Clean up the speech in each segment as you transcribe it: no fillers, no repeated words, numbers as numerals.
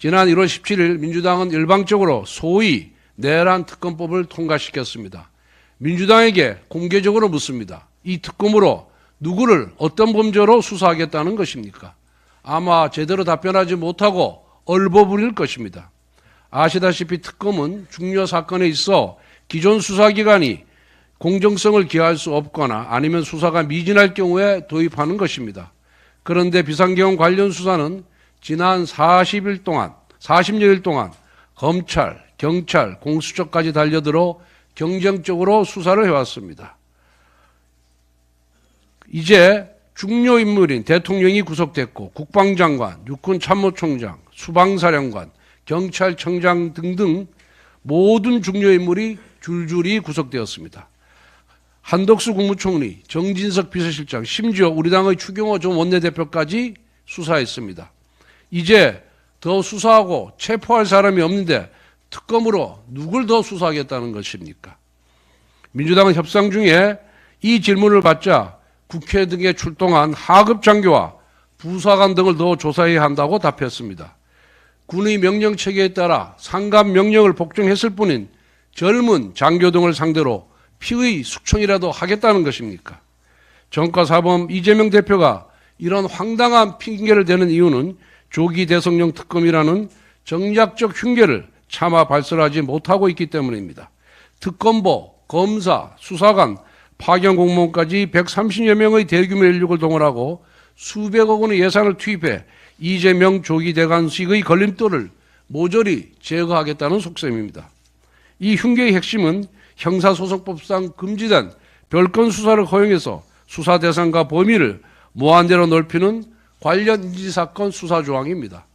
지난 1월 17일 민주당은 일방적으로 소위 내란 특검법을 통과시켰습니다. 민주당에게 공개적으로 묻습니다. 이 특검으로 누구를 어떤 범죄로 수사하겠다는 것입니까? 아마 제대로 답변하지 못하고 얼버무릴 것입니다. 아시다시피 특검은 중요 사건에 있어 기존 수사기관이 공정성을 기할 수 없거나 아니면 수사가 미진할 경우에 도입하는 것입니다. 그런데 비상계엄 관련 수사는 지난 40여일 동안 검찰, 경찰, 공수처까지 달려들어 경쟁적으로 수사를 해왔습니다. 이제 중요 인물인 대통령이 구속됐고 국방장관, 육군참모총장, 수방사령관, 경찰청장 등등 모든 중요 인물이 줄줄이 구속되었습니다. 한덕수 국무총리, 정진석 비서실장, 심지어 우리 당의 추경호 전 원내대표까지 수사했습니다. 이제 더 수사하고 체포할 사람이 없는데 특검으로 누굴 더 수사하겠다는 것입니까? 민주당은 협상 중에 이 질문을 받자 국회 등에 출동한 하급 장교와 부사관 등을 더 조사해야 한다고 답했습니다. 군의 명령 체계에 따라 상감 명령을 복종했을 뿐인 젊은 장교 등을 상대로 피의 숙청이라도 하겠다는 것입니까? 정가사범 이재명 대표가 이런 황당한 핑계를 대는 이유는 조기 대성령 특검이라는 정략적 흉계를 차마 발설하지 못하고 있기 때문입니다. 특검보, 검사, 수사관, 파견 공무원까지 130여 명의 대규모 인력을 동원하고 수백억 원의 예산을 투입해 이재명 조기 대관식의 걸림돌을 모조리 제거하겠다는 속셈입니다. 이 흉계의 핵심은 형사소송법상 금지된 별건 수사를 허용해서 수사 대상과 범위를 무한대로 넓히는 관련 인지사건 수사 조항입니다.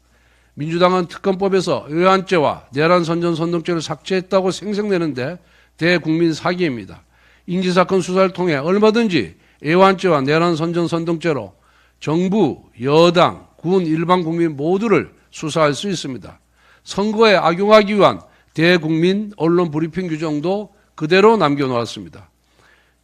민주당은 특검법에서 의안죄와 내란 선전선동죄를 삭제했다고 생색내는데 대국민 사기입니다. 인지사건 수사를 통해 얼마든지 애완죄와 내란 선전선동죄로 정부, 여당, 군, 일반 국민 모두를 수사할 수 있습니다. 선거에 악용하기 위한 대국민 언론 브리핑 규정도 그대로 남겨놓았습니다.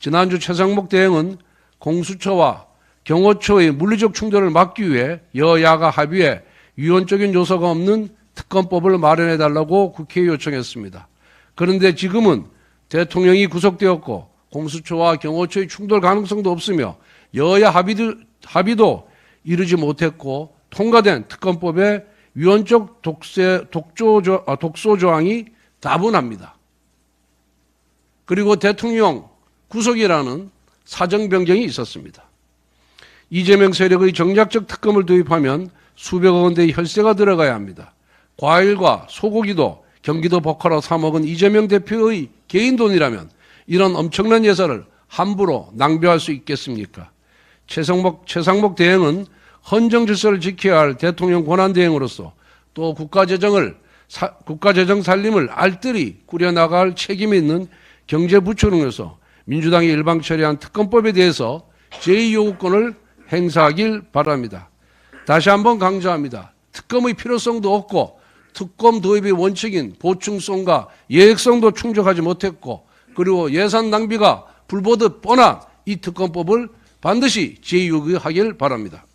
지난주 최상목 대행은 공수처와 경호처의 물리적 충돌을 막기 위해 여야가 합의해 위헌적인 요소가 없는 특검법을 마련해달라고 국회에 요청했습니다. 그런데 지금은 대통령이 구속되었고 공수처와 경호처의 충돌 가능성도 없으며 여야 합의도 이르지 못했고 통과된 특검법의 위헌적 독소 조항이 다분합니다. 그리고 대통령 구속이라는 사정 변경이 있었습니다. 이재명 세력의 정략적 특검을 도입하면 수백억 원대의 혈세가 들어가야 합니다. 과일과 소고기도 경기도 버커라 사 먹은 이재명 대표의 개인 돈이라면 이런 엄청난 예산을 함부로 낭비할 수 있겠습니까? 최상목 대행은 헌정 질서를 지켜야 할 대통령 권한 대행으로서 또 국가재정 살림을 알뜰히 꾸려나갈 책임이 있는 경제부총리로서 민주당이 일방 처리한 특검법에 대해서 제2요구권을 행사하길 바랍니다. 다시 한번 강조합니다. 특검의 필요성도 없고 특검 도입의 원칙인 보충성과 예액성도 충족하지 못했고 그리고 예산 낭비가 불보듯 뻔한 이 특검법을 반드시 제2요구하길 바랍니다.